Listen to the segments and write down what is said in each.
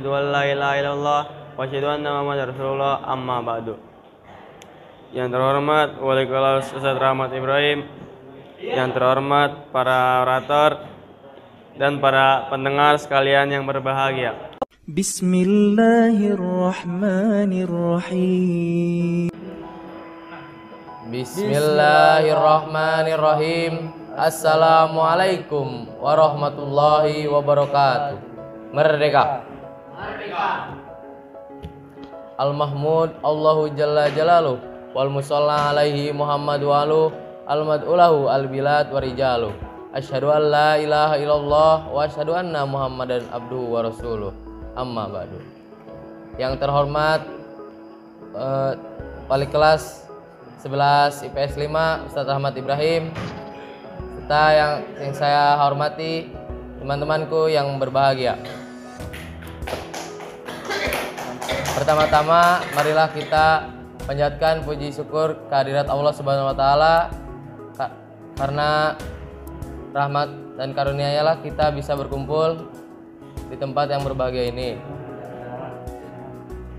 asyhadu an la ilaha illallah wa asyhadu anna Muhammadar Rasulullah, amma ba'du. Yang terhormat Wali Kelas Ustadz Rahmat Ibrahim, yang terhormat para orator dan para pendengar sekalian yang berbahagia. Bismillahirrahmanirrahim. Bismillahirrahmanirrahim. Assalamualaikum warahmatullahi wabarakatuh. Merdeka. Al-Mahmud Allahu Jalla Jalaluh wal musalla alaihi Muhammad walu al-mad'ulahu al-bilad warijalu. Asyhadu an la ilaha illallah wa asyhadu anna Muhammadan abduhu wa rasuluh, amma ba'du. Yang terhormat Wali Kelas 11 IPS 5 Ustadz Rahmat Ibrahim, serta yang saya hormati teman-temanku yang berbahagia. Pertama-tama marilah kita panjatkan puji syukur kehadirat Allah Subhanahu wa taala, karena rahmat dan karunia-Nya kita bisa berkumpul di tempat yang berbahagia ini.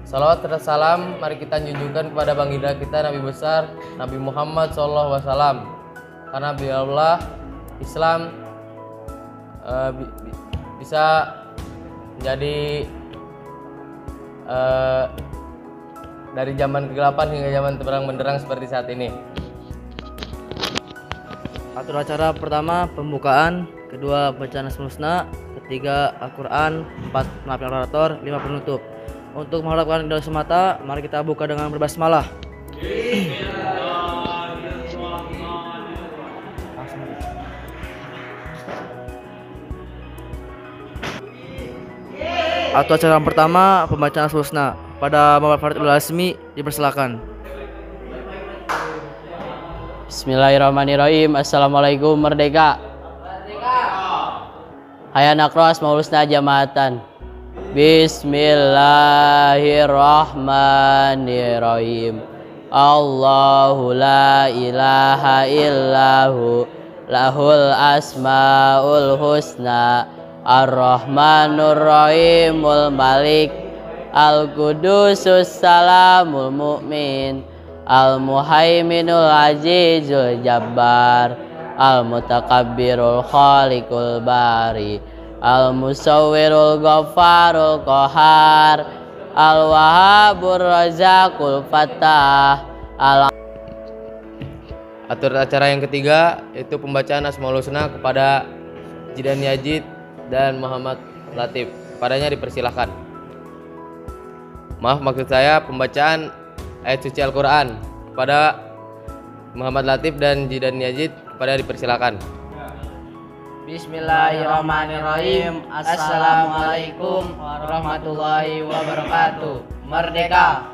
Salawat serta salam mari kita junjungkan kepada baginda kita Nabi besar Nabi Muhammad SAW, karena biarlah Islam bisa menjadi dari zaman kegelapan hingga zaman terang benderang seperti saat ini. Atur acara pertama pembukaan, kedua bacaan Asmaul Husna, ketiga Al-Quran, empat penampilan orator, lima penutup. Untuk mengharapkan doa semata, mari kita buka dengan berbasmalah. Atur acara pertama pembacaan Asmaul Husna. Pada Bapak Faridul Asmi dipersilakan. Bismillahirrahmanirrahim. Assalamualaikum. Merdeka. Hayya naqra Asmaul Husna jamaatan. Bismillahirrahmanirrahim. Allahu la ilaha illahu lahul asmaul husna. Ar-Rahmanur Rahimul Malik Al-Qudusus Salamul Mu'min Al-Muhaiminul Azizul Jabbar Al-Mutakabbirul Khaliqul Bari Al-Musawwirul Ghafarul Qahar Al-Wahhabur Razaqul Fatah. Atur acara yang ketiga yaitu pembacaan Asmaul Husna kepada Jidan Yazid dan Muhammad Latif. Kepadanya dipersilahkan. Maaf, maksud saya pembacaan ayat suci Al-Quran kepada Muhammad Latif dan Jidan Yazid. Kepada dipersilahkan. Bismillahirrahmanirrahim. Assalamualaikum warahmatullahi wabarakatuh. Merdeka.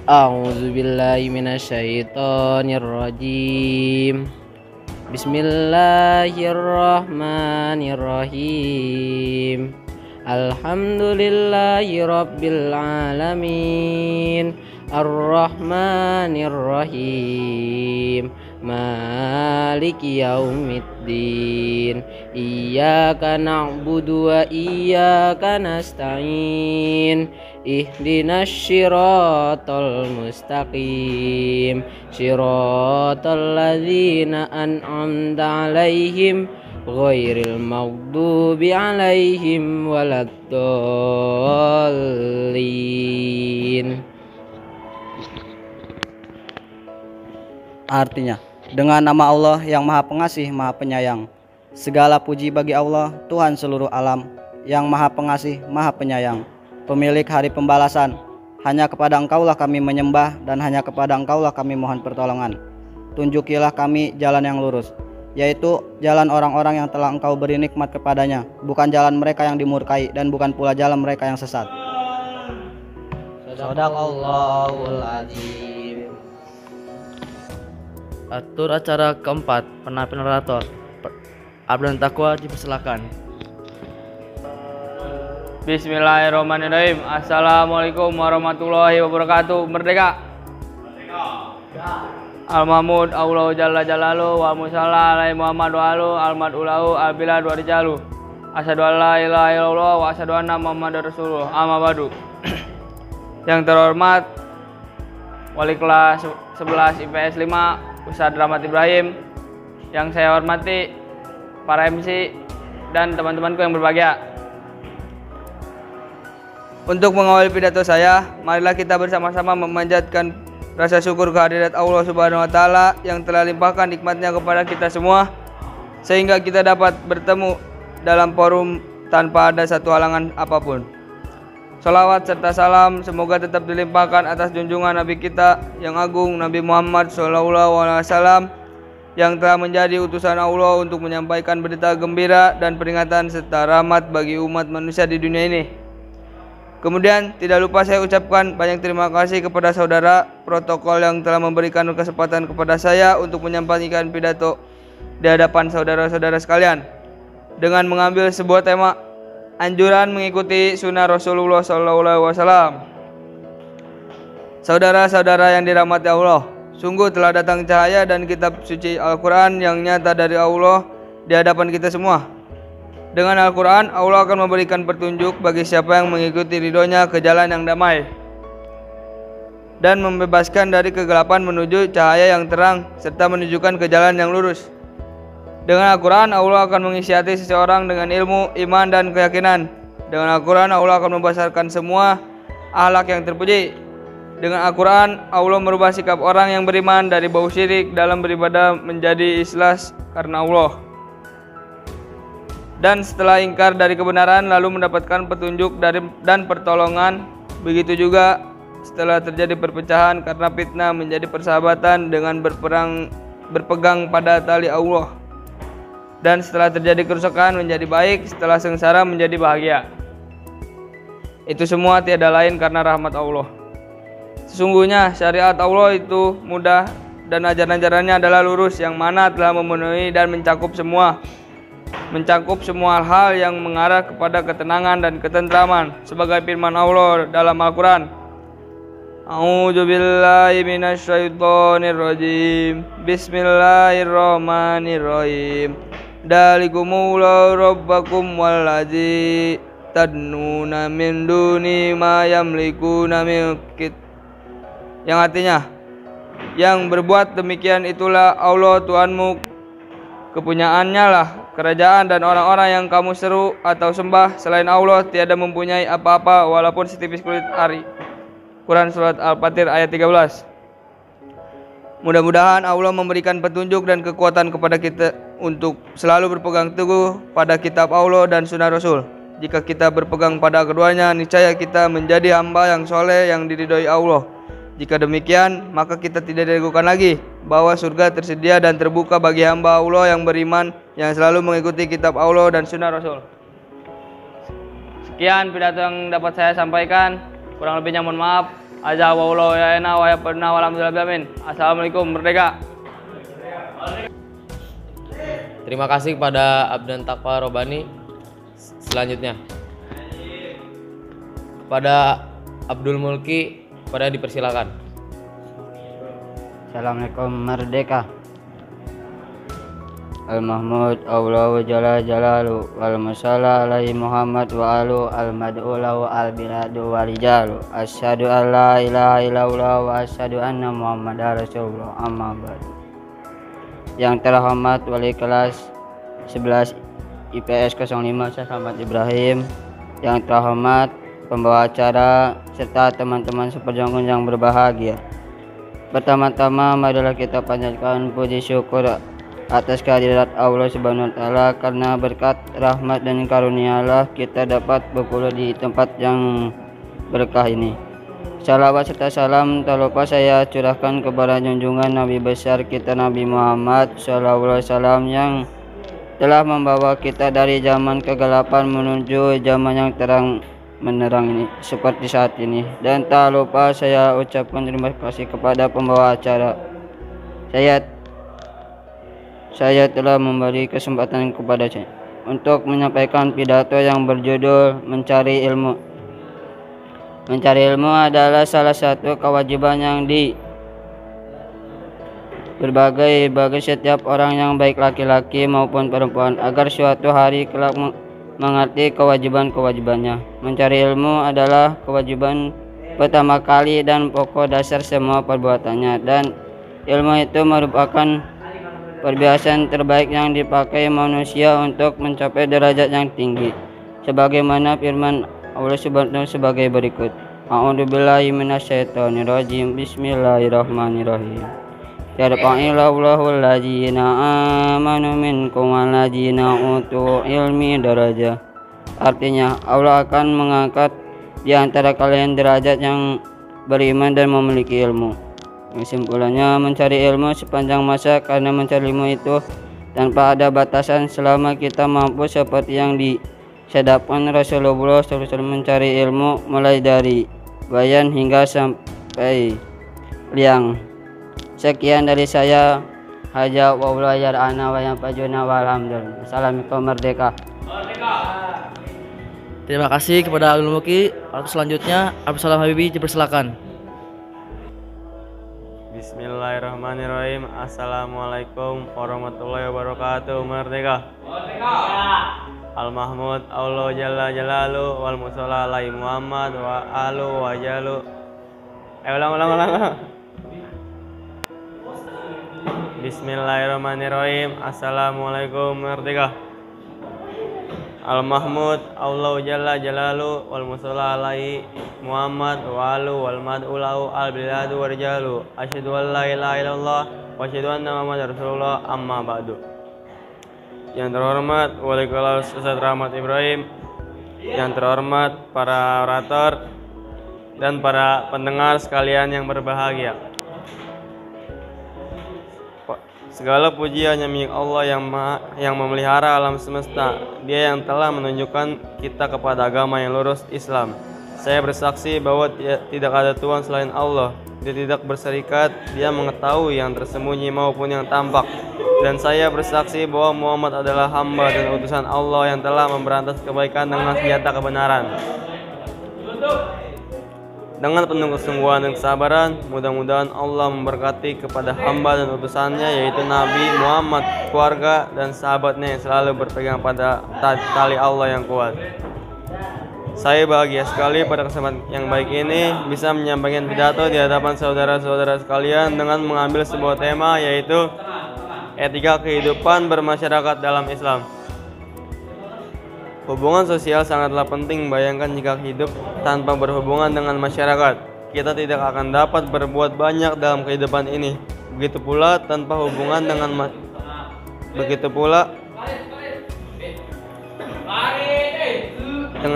A'udzu billahi minasyaitonir rajim. Bismillahirrahmanirrahim. Alhamdulillahi rabbil alamin. Ar-Rahmanir-Rahim. Maliki yaumiddin. Iyyaka na'budu wa iyyaka nasta'in. Ihdinas syiratal mustaqim. Syiratal ladzina an'amta 'alaihim ghairil maghdubi 'alaihim waladdallin. Artinya, dengan nama Allah yang Maha Pengasih, Maha Penyayang. Segala puji bagi Allah, Tuhan seluruh alam, yang Maha Pengasih, Maha Penyayang, pemilik hari pembalasan. Hanya kepada Engkaulah kami menyembah, dan hanya kepada Engkaulah kami mohon pertolongan. Tunjukilah kami jalan yang lurus, yaitu jalan orang-orang yang telah Engkau beri nikmat kepadanya, bukan jalan mereka yang dimurkai, dan bukan pula jalan mereka yang sesat. Shadaqallahul azim. Atur acara keempat penampilan orator. Abdan Taqwa dipersilakan. Bismillahirrahmanirrahim. Assalamualaikum warahmatullahi wabarakatuh. Merdeka. Al-Mahmud Allahu Jalla Jalalu wal musalla alaihi Muhammad wa alu al-mad'ulahu al-bilad wa rijalu. Asyhadu an la ilaha illallah wa asyhadu anna Muhammadar Rasulullah. Amma ba'du. Yang terhormat Wali kelas 11 IPS 5 Ustadz Rahmat Ibrahim, yang saya hormati para MC dan teman-temanku yang berbahagia. Untuk mengawali pidato saya, marilah kita bersama-sama memanjatkan rasa syukur kehadirat Allah Subhanahu wa taala yang telah limpahkan nikmatnya kepada kita semua sehingga kita dapat bertemu dalam forum tanpa ada satu halangan apapun. Salawat serta salam semoga tetap dilimpahkan atas junjungan Nabi kita yang agung, Nabi Muhammad SAW, yang telah menjadi utusan Allah untuk menyampaikan berita gembira dan peringatan serta rahmat bagi umat manusia di dunia ini. Kemudian tidak lupa saya ucapkan banyak terima kasih kepada saudara protokol yang telah memberikan kesempatan kepada saya untuk menyampaikan pidato di hadapan saudara-saudara sekalian dengan mengambil sebuah tema anjuran mengikuti sunnah Rasulullah SAW. Saudara-saudara yang dirahmati Allah, sungguh telah datang cahaya dan kitab suci Al-Quran yang nyata dari Allah di hadapan kita semua. Dengan Al-Quran, Allah akan memberikan petunjuk bagi siapa yang mengikuti ridhonya ke jalan yang damai dan membebaskan dari kegelapan menuju cahaya yang terang serta menunjukkan ke jalan yang lurus. Dengan Al-Quran, Allah akan mengisi hati seseorang dengan ilmu, iman, dan keyakinan. Dengan Al-Quran, Allah akan membesarkan semua akhlak yang terpuji. Dengan Al-Quran, Allah merubah sikap orang yang beriman dari bau syirik dalam beribadah menjadi ikhlas karena Allah. Dan setelah ingkar dari kebenaran, lalu mendapatkan petunjuk dan pertolongan. Begitu juga setelah terjadi perpecahan karena fitnah menjadi persahabatan dengan berpegang pada tali Allah. Dan setelah terjadi kerusakan menjadi baik, setelah sengsara menjadi bahagia. Itu semua tiada lain karena rahmat Allah. Sesungguhnya syariat Allah itu mudah dan ajaran-ajarannya adalah lurus, yang mana telah memenuhi dan mencakup semua hal yang mengarah kepada ketenangan dan ketentraman, sebagai firman Allah dalam Al-Quran. A'udzubillahi minasyaitonirrajim. Bismillahirrahmanirrahim. Dalikumullahu rabbakum wallazi tadnuna min duni ma yamlikuna milkit, yang artinya, yang berbuat demikian itulah Allah Tuhanmu, kepunyaannya lah kerajaan, dan orang-orang yang kamu seru atau sembah selain Allah tiada mempunyai apa-apa walaupun setipis kulit ari. Quran Surat Al-Fatir ayat 13. Mudah-mudahan Allah memberikan petunjuk dan kekuatan kepada kita untuk selalu berpegang teguh pada kitab Allah dan sunnah Rasul. Jika kita berpegang pada keduanya, niscaya kita menjadi hamba yang soleh yang diridhoi Allah. Jika demikian, maka kita tidak diragukan lagi bahwa surga tersedia dan terbuka bagi hamba Allah yang beriman, yang selalu mengikuti kitab Allah dan sunnah Rasul. Sekian pidato yang dapat saya sampaikan. Kurang lebihnya mohon maaf. Azawallahu ya ena wa ya pernah walhamdulillah. Assalamualaikum, merdeka. Terima kasih kepada Abdan Taqwa Robani. Selanjutnya kepada Abdul Mulki, pada dipersilakan. Assalamualaikum, merdeka. Al-Mahmud Allahu Jalla Jalalu wal musalla alaihi Muhammad wa alu al-mad'ulahu al-biladu wa rijalu. Asyhadu an la ilaha illallah wa asyhadu anna Muhammadar Rasulullah. Amma ba'du. Yang terhormat Wali kelas 11 IPS 05 Ustadz Rahmat Ibrahim, yang terhormat pembawa acara serta teman-teman seperjuangan yang berbahagia. Pertama-tama marilah kita panjatkan puji syukur atas kehadirat Allah Subhanahu wa taala, karena berkat rahmat dan karunialah kita dapat berkumpul di tempat yang berkah ini. Salawat serta salam tak lupa saya curahkan kepada junjungan Nabi besar kita Nabi Muhammad SAW, yang telah membawa kita dari zaman kegelapan menuju zaman yang terang menerang ini seperti saat ini. Dan tak lupa saya ucapkan terima kasih kepada pembawa acara. Saya telah memberi kesempatan kepada saya untuk menyampaikan pidato yang berjudul Mencari Ilmu. Mencari ilmu adalah salah satu kewajiban yang bagi setiap orang yang baik laki-laki maupun perempuan, agar suatu hari kelak mengerti kewajiban-kewajibannya. Mencari ilmu adalah kewajiban pertama kali dan pokok dasar semua perbuatannya, dan ilmu itu merupakan perhiasan terbaik yang dipakai manusia untuk mencapai derajat yang tinggi, sebagaimana firman Allah Subhanahu sebagai berikut. A'udzubillahi minasyaitonirrajim. Bismillahirrahmanirrahim. Yarfa'illahu alladzina amanu minkum walladzina utul ilmi darajah. Artinya, Allah akan mengangkat di antara kalian derajat yang beriman dan memiliki ilmu. Kesimpulannya, mencari ilmu sepanjang masa, karena mencari ilmu itu tanpa ada batasan selama kita mampu, seperti yang disadapkan Rasulullah SAW mencari ilmu mulai dari bayan hingga sampai liang. Sekian dari saya, haja wallahu yar'ana wa yanfa'una walhamdulillah. Assalamualaikum merdeka. Terima kasih kepada Abdul Muki. Selanjutnya Abdul Salam Habibi dipersilakan. Bismillahirrahmanirrahim. Assalamualaikum warahmatullahi wabarakatuh. Merdeka. Al-Mahmud Allah Jalla Jalalu wal Musalla alaihi Muhammad wa alu wa jalu. Ulang. Bismillahirrahmanirrahim. Assalamualaikum. Merdeka. Al-Mahmud Allah Jalla Jalalu wal Musalla alaihi Muhammad wa alu wal mad'ulahu al-biladu wa rijalu. Asyhadu an la ilaha illallah wa asyhadu anna Muhammadar Rasulullah, amma ba'du. Yang terhormat Wali Kelas Ustadz Rahmat Ibrahim, yang terhormat para orator dan para pendengar sekalian yang berbahagia. Segala puji hanya milik Allah yang memelihara alam semesta. Dia yang telah menunjukkan kita kepada agama yang lurus, Islam. Saya bersaksi bahwa tidak ada Tuhan selain Allah. Dia tidak berserikat, Dia mengetahui yang tersembunyi maupun yang tampak. Dan saya bersaksi bahwa Muhammad adalah hamba dan utusan Allah yang telah memberantas kebaikan dengan senjata kebenaran. Dengan penuh kesungguhan dan kesabaran, mudah-mudahan Allah memberkati kepada hamba dan utusannya, yaitu Nabi Muhammad, keluarga dan sahabatnya yang selalu berpegang pada tali Allah yang kuat. Saya bahagia sekali pada kesempatan yang baik ini bisa menyampaikan pidato di hadapan saudara-saudara sekalian dengan mengambil sebuah tema, yaitu etika kehidupan bermasyarakat dalam Islam. Hubungan sosial sangatlah penting. Bayangkan jika hidup tanpa berhubungan dengan masyarakat, kita tidak akan dapat berbuat banyak dalam kehidupan ini. Begitu pula tanpa hubungan dengan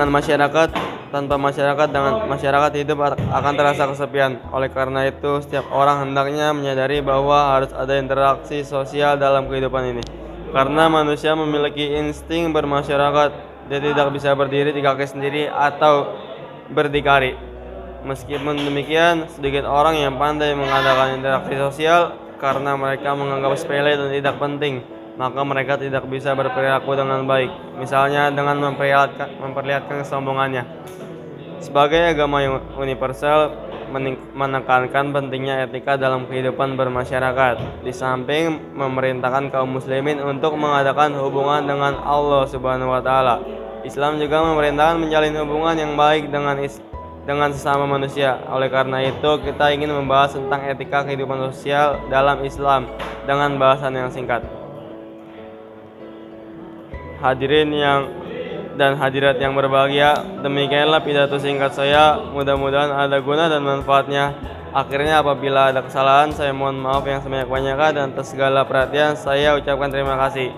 masyarakat, tanpa masyarakat dengan masyarakat hidup akan terasa kesepian. Oleh karena itu, setiap orang hendaknya menyadari bahwa harus ada interaksi sosial dalam kehidupan ini. Karena manusia memiliki insting bermasyarakat. Dia tidak bisa berdiri di kaki sendiri atau berdikari. Meskipun demikian, sedikit orang yang pandai mengadakan interaksi sosial karena mereka menganggap sepele dan tidak penting, maka mereka tidak bisa berperilaku dengan baik. Misalnya dengan memperlihatkan kesombongannya. Sebagai agama yang universal, menekankan pentingnya etika dalam kehidupan bermasyarakat. Di samping memerintahkan kaum muslimin untuk mengadakan hubungan dengan Allah Subhanahu wa taala, Islam juga memerintahkan menjalin hubungan yang baik dengan sesama manusia. Oleh karena itu, kita ingin membahas tentang etika kehidupan sosial dalam Islam dengan bahasan yang singkat. Hadirin dan hadirat yang berbahagia, demikianlah pidato singkat saya. Mudah-mudahan ada guna dan manfaatnya. Akhirnya, apabila ada kesalahan, saya mohon maaf yang sebanyak-banyaknya, dan atas segala perhatian saya ucapkan terima kasih.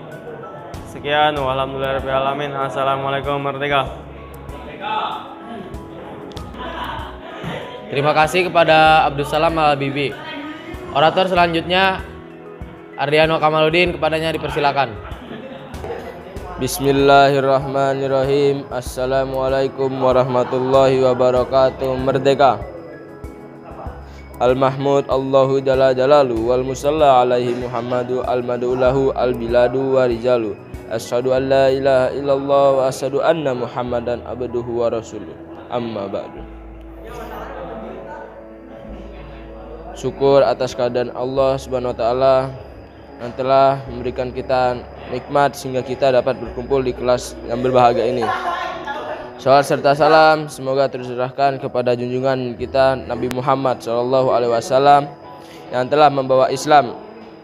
Sekian, walhamdulillahirabbil alamin. Assalamualaikum merdeka. Terima kasih kepada Abdul Salam Al-Habibi. Orator selanjutnya Ardiano Kamaludin, kepadanya dipersilakan. Bismillahirrahmanirrahim. Assalamualaikum warahmatullahi wabarakatuh. Merdeka. Al-Mahmud Allahu Jalla Jalalu wal Musalla alaihi Muhammadu al-mad'ulahu al-biladu wa rijalu. Asyhadu an la ilaha illallah wa asyhadu anna Muhammadan abduhu wa rasuluh. Amma ba'du. syukur atas keadaan Allah Subhanahu wa taala yang telah memberikan kita nikmat sehingga kita dapat berkumpul di kelas yang berbahagia ini. Salawat serta salam semoga tercurahkan kepada junjungan kita Nabi Muhammad SAW yang telah membawa Islam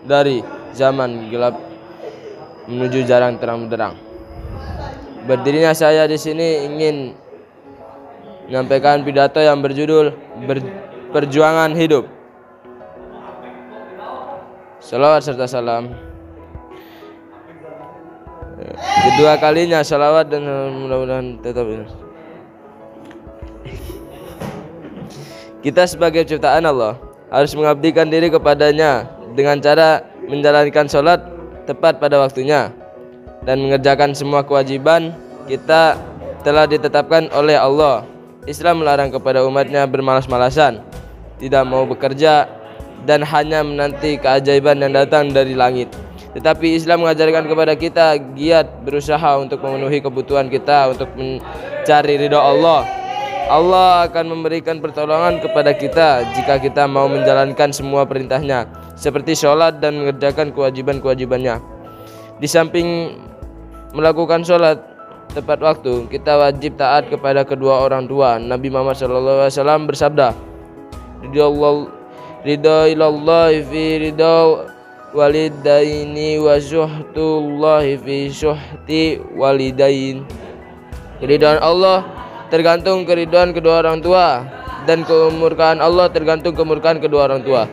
dari zaman gelap menuju jalan terang benderang. Berdirinya saya di sini ingin menyampaikan pidato yang berjudul Perjuangan Hidup. Salawat serta salam. Kedua kalinya salawat dan mudah-mudahan tetap ini. Kita sebagai ciptaan Allah harus mengabdikan diri kepadanya dengan cara menjalankan sholat tepat pada waktunya dan mengerjakan semua kewajiban kita telah ditetapkan oleh Allah. Islam melarang kepada umatnya bermalas-malasan, tidak mau bekerja dan hanya menanti keajaiban yang datang dari langit. Tetapi Islam mengajarkan kepada kita giat berusaha untuk memenuhi kebutuhan kita untuk mencari ridha Allah. Allah akan memberikan pertolongan kepada kita jika kita mau menjalankan semua perintahnya seperti sholat dan mengerjakan kewajiban-kewajibannya. Di samping melakukan sholat tepat waktu, kita wajib taat kepada kedua orang tua. Nabi Muhammad SAW bersabda, Ridha ilallahi fi ridha walidaini wa syuhtullahi fi syuhti walidain. Keridhaan Allah tergantung keridhaan kedua orang tua dan kemurkaan Allah tergantung kemurkaan kedua orang tua.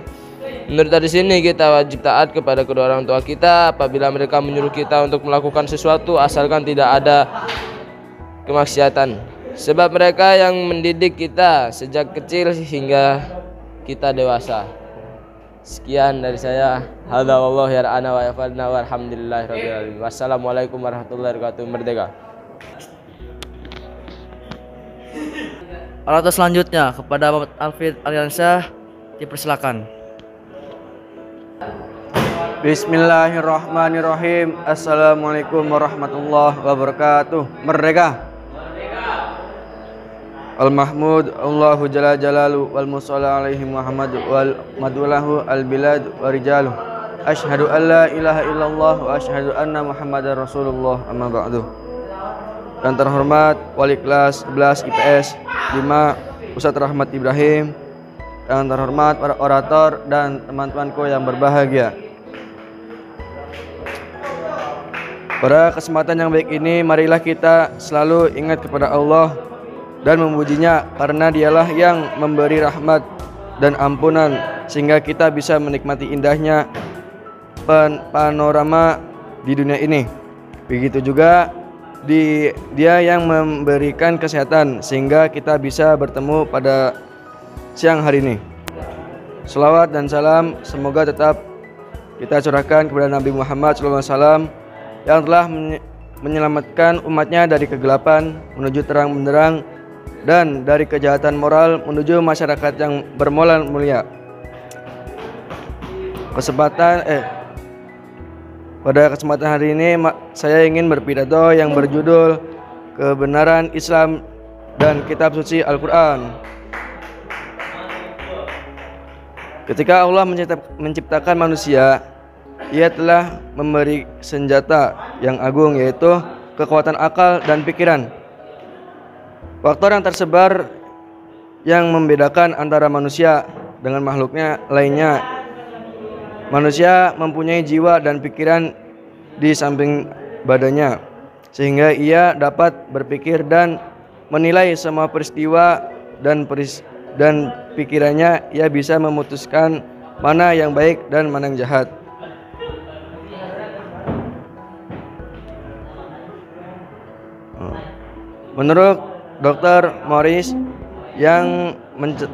Menurut hadis ini kita wajib taat kepada kedua orang tua kita apabila mereka menyuruh kita untuk melakukan sesuatu asalkan tidak ada kemaksiatan. Sebab mereka yang mendidik kita sejak kecil hingga kita dewasa. Sekian dari saya. Hadza wallahu yar'ana wa yafadna walhamdulillahirabbil alamin. Wassalamualaikum warahmatullahi wabarakatuh. Merdeka. Alat selanjutnya kepada Bapak Alfid Aliansyah dipersilakan. Bismillahirrahmanirrahim. Assalamualaikum warahmatullahi wabarakatuh. Merdeka. Al-Mahmud Allahu Jalla Jalalu wal musalla alaihi Muhammad wal madulahu al-bilad wa rijaluh. Asyhadu an la ilaha illallah wa asyhadu anna Muhammadar Rasulullah amma ba'du. Yang terhormat Wali kelas 11 IPS 5 Ustadz Rahmat Ibrahim, yang terhormat para orator dan teman-temanku yang berbahagia. Pada kesempatan yang baik ini, marilah kita selalu ingat kepada Allah dan memujinya karena dialah yang memberi rahmat dan ampunan sehingga kita bisa menikmati indahnya panorama di dunia ini. Begitu juga dia yang memberikan kesehatan sehingga kita bisa bertemu pada siang hari ini. Selawat dan salam semoga tetap kita curahkan kepada Nabi Muhammad SAW yang telah menyelamatkan umatnya dari kegelapan menuju terang benderang dan dari kejahatan moral menuju masyarakat yang bermoral mulia. Pada kesempatan hari ini saya ingin berpidato yang berjudul Kebenaran Islam dan Kitab Suci Al-Quran. Ketika Allah menciptakan manusia, Ia telah memberi senjata yang agung, yaitu kekuatan akal dan pikiran. Faktor yang tersebar yang membedakan antara manusia dengan makhluknya lainnya. Manusia mempunyai jiwa dan pikiran di samping badannya, sehingga ia dapat berpikir dan menilai semua peristiwa dan pikirannya ia bisa memutuskan mana yang baik dan mana yang jahat. Menurut Dr. Morris yang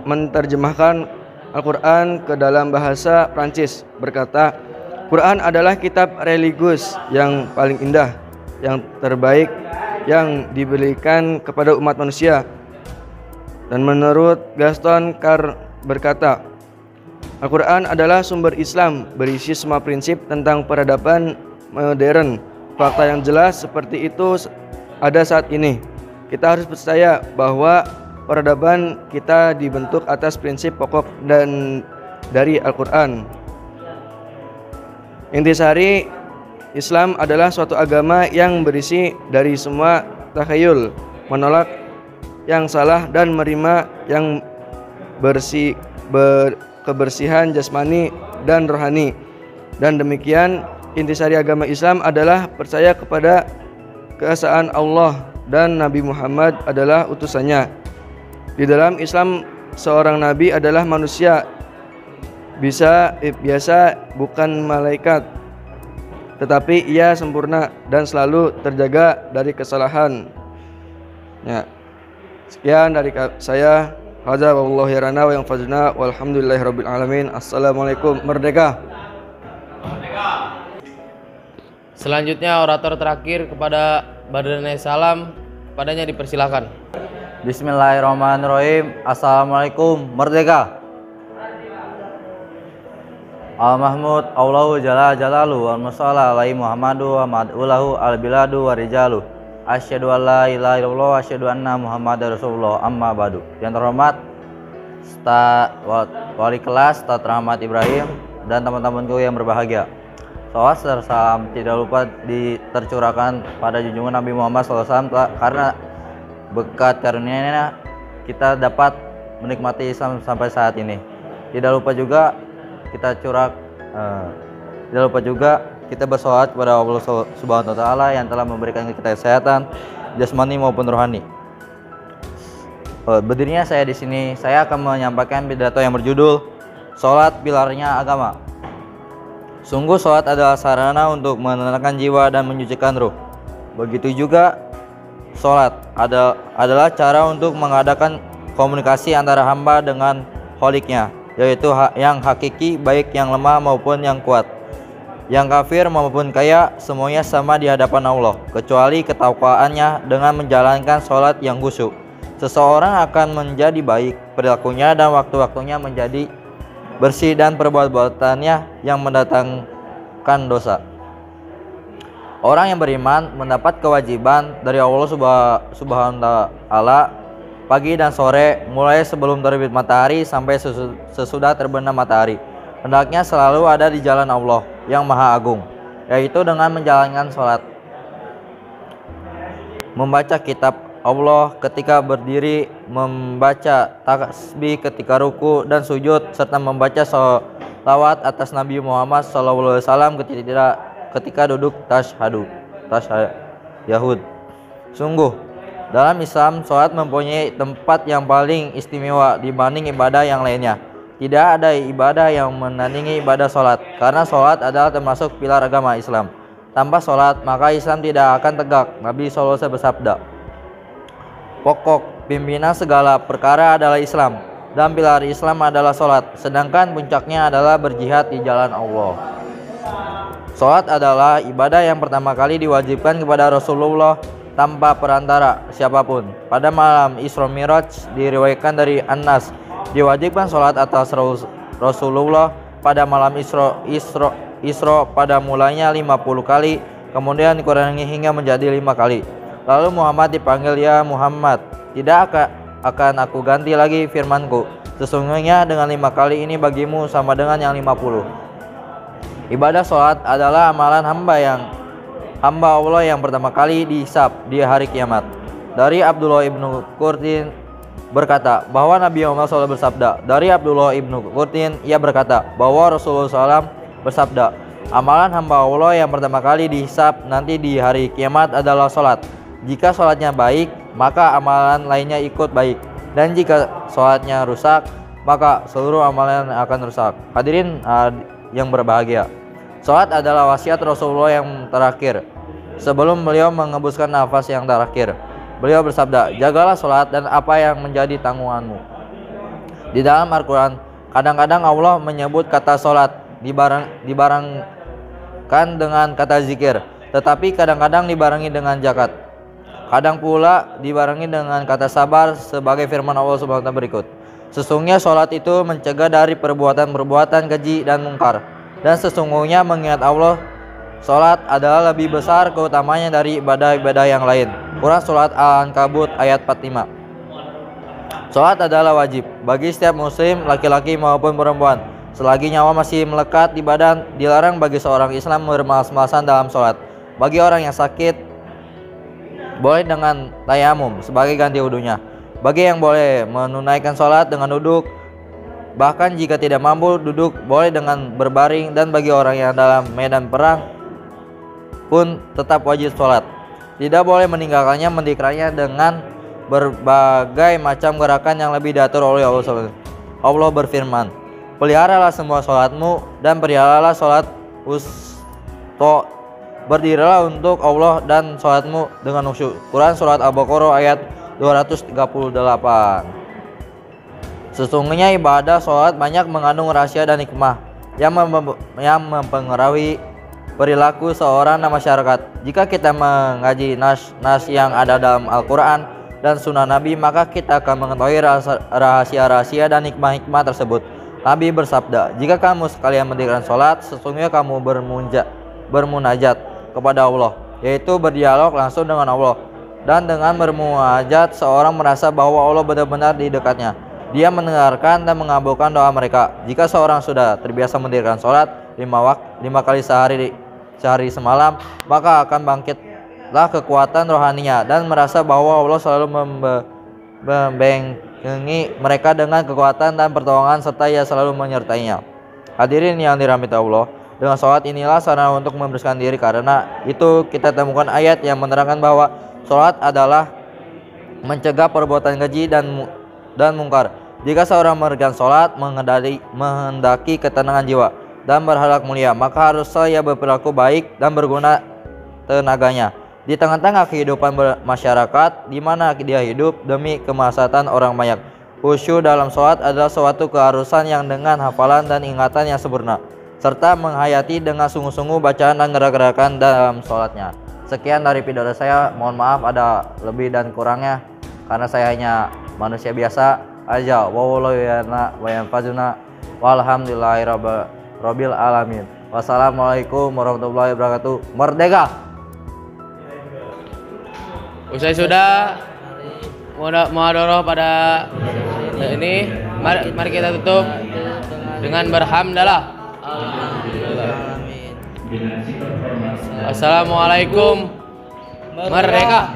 menerjemahkan Al-Quran ke dalam bahasa Prancis berkata, Quran adalah kitab religius yang paling indah, yang terbaik yang diberikan kepada umat manusia. Dan menurut Gaston Carr berkata, Al-Quran adalah sumber Islam, berisi semua prinsip tentang peradaban modern. Fakta yang jelas seperti itu ada saat ini. Kita harus percaya bahwa peradaban kita dibentuk atas prinsip pokok dan dari Al-Quran. Intisari Islam adalah suatu agama yang berisi dari semua takhayul, menolak yang salah dan menerima yang kebersihan jasmani dan rohani. Dan demikian intisari agama Islam adalah percaya kepada keesaan Allah dan Nabi Muhammad adalah utusannya. Di dalam Islam seorang nabi adalah manusia biasa, bukan malaikat, tetapi ia sempurna dan selalu terjaga dari kesalahan. Ya. Sekian dari saya. Hadza wallahu yarana wa yanfa'una walhamdulillahirabbil alamin. Assalamualaikum. Merdeka. Selanjutnya orator terakhir kepada Badrunai Salam, kepadanya dipersilakan. Bismillahirrahmanirrahim. Assalamualaikum. Merdeka. Al-Mahmud Allahu Jalla Jalalu wal Musalla alaihi Muhammadu wa mad'ulahu al-biladu wa rijalu. Asyhadu an la ilaha illallah wa asyhadu anna Muhammadar Rasulullah, amma ba'du. Yang terhormat Wali kelas Ustaz Rahmat Ibrahim dan teman-temanku yang berbahagia. Salawat serta salam tidak lupa tercurahkan pada junjungan Nabi Muhammad SAW, karena berkat karunia-Nya kita dapat menikmati Islam sampai saat ini. Tidak lupa juga kita bersolawat kepada Allah Subhanahu wa taala yang telah memberikan kita kesehatan jasmani maupun rohani. Berdirinya saya di sini, saya akan menyampaikan pidato yang berjudul Salat Pilarnya Agama. Sungguh salat adalah sarana untuk menenangkan jiwa dan menyucikan ruh. Begitu juga salat adalah cara untuk mengadakan komunikasi antara hamba dengan Kholiknya, yaitu yang hakiki, baik yang lemah maupun yang kuat, yang kafir maupun kaya, semuanya sama di hadapan Allah, kecuali ketakwaannya dengan menjalankan sholat yang khusyuk. Seseorang akan menjadi baik perilakunya dan waktu-waktunya menjadi bersih dan perbuatannya yang mendatangkan dosa. Orang yang beriman mendapat kewajiban dari Allah Subhanahu wa taala pagi dan sore, mulai sebelum terbit matahari sampai sesudah terbenam matahari. Hendaknya selalu ada di jalan Allah yang Maha Agung, yaitu dengan menjalankan sholat, membaca kitab Allah ketika berdiri, membaca tasbih ketika ruku dan sujud, serta membaca sholawat atas Nabi Muhammad SAW ketika duduk tasyahud. Sungguh dalam Islam, sholat mempunyai tempat yang paling istimewa dibanding ibadah yang lainnya. Tidak ada ibadah yang menandingi ibadah sholat, karena sholat adalah termasuk pilar agama Islam. Tanpa sholat, maka Islam tidak akan tegak. Nabi SAW bersabda, pokok pimpinan segala perkara adalah Islam, dan pilar Islam adalah sholat, sedangkan puncaknya adalah berjihad di jalan Allah. Sholat adalah ibadah yang pertama kali diwajibkan kepada Rasulullah tanpa perantara siapapun. Pada malam Isra Miraj diriwayatkan dari Anas, diwajibkan sholat atas Rasulullah pada malam Isra pada mulanya 50 kali, kemudian dikurangi hingga menjadi 5 kali. Lalu Muhammad dipanggil, ya Muhammad, tidak akan aku ganti lagi firmanku. Sesungguhnya dengan 5 kali ini bagimu sama dengan yang 50. Ibadah sholat adalah amalan hamba Allah yang pertama kali dihisab di hari kiamat. Dari Abdullah ibnu Qurtin berkata bahwa Nabi Muhammad SAW bersabda. Dari Abdullah ibnu Qurtin, ia berkata bahwa Rasulullah SAW bersabda, amalan hamba Allah yang pertama kali dihisab nanti di hari kiamat adalah sholat. Jika sholatnya baik, maka amalan lainnya ikut baik, dan jika sholatnya rusak, maka seluruh amalan akan rusak. Hadirin yang berbahagia, sholat adalah wasiat Rasulullah yang terakhir sebelum beliau mengembuskan nafas yang terakhir. Beliau bersabda, jagalah sholat dan apa yang menjadi tanggunganmu. Di dalam Al-Quran, kadang-kadang Allah menyebut kata sholat dibarengkan dengan kata zikir, tetapi kadang-kadang dibarengi dengan zakat. Kadang pula dibarengi dengan kata sabar, sebagai firman Allah SWT berikut. Sesungguhnya sholat itu mencegah dari perbuatan-perbuatan keji dan mungkar. Dan sesungguhnya mengingat Allah, sholat adalah lebih besar keutamanya dari ibadah-ibadah yang lain. Quran Surat Al-Ankabut ayat 45. Sholat adalah wajib bagi setiap muslim, laki-laki maupun perempuan. Selagi nyawa masih melekat di badan, dilarang bagi seorang Islam bermalas-malasan dalam sholat. Bagi orang yang sakit, boleh dengan tayamum sebagai ganti wudunya. Bagi yang boleh menunaikan sholat dengan duduk, bahkan jika tidak mampu duduk, boleh dengan berbaring. Dan bagi orang yang dalam medan perang pun tetap wajib sholat. Tidak boleh meninggalkannya, mendikiranya dengan berbagai macam gerakan yang lebih diatur oleh Allah. Allah berfirman, peliharalah semua sholatmu dan peliharalah sholat wusto. Berdirilah untuk Allah dan sholatmu dengan khusyuk. Quran Surat Al-Baqarah ayat 238. Sesungguhnya ibadah sholat banyak mengandung rahasia dan hikmah yang mempengaruhi perilaku seorang dan masyarakat. Jika kita mengaji nas yang ada dalam Al-Quran dan Sunnah Nabi, maka kita akan mengetahui rahasia-rahasia dan hikmah-hikmah tersebut. Nabi bersabda, jika kamu sekalian mendirikan sholat, sesungguhnya kamu bermunajat kepada Allah, yaitu berdialog langsung dengan Allah. Dan dengan bermunajat, seorang merasa bahwa Allah benar-benar di dekatnya. Dia mendengarkan dan mengabulkan doa mereka. Jika seorang sudah terbiasa mendirikan sholat 5 kali sehari semalam, maka akan bangkitlah kekuatan rohaninya dan merasa bahwa Allah selalu membentengi mereka dengan kekuatan dan pertolongan, serta Ia selalu menyertainya. Hadirin yang dirahmati Allah, dengan sholat inilah sarana untuk membersihkan diri. Karena itu kita temukan ayat yang menerangkan bahwa sholat adalah mencegah perbuatan keji dan mungkar. Jika seorang mengerjakan sholat menghendaki ketenangan jiwa dan berhalak mulia, maka haruslah ia berperilaku baik dan berguna tenaganya di tengah-tengah kehidupan masyarakat di mana dia hidup demi kemaslahatan orang banyak. Khusyuk dalam sholat adalah suatu keharusan yang dengan hafalan dan ingatan yang sempurna, serta menghayati dengan sungguh-sungguh bacaan dan gerak-gerakan dalam sholatnya. Sekian dari pidato saya, mohon maaf ada lebih dan kurangnya karena saya hanya manusia biasa aja. Walhamdulillahirabbil alamin. Wassalamualaikum warahmatullahi wabarakatuh. Merdeka. Usai sudah muhadharah pada ini, mari kita tutup dengan berhamdalah. Assalamualaikum. Merdeka.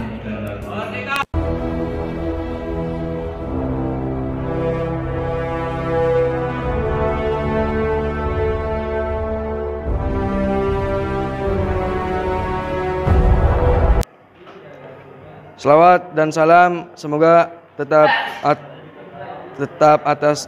Selawat dan salam semoga tetap atas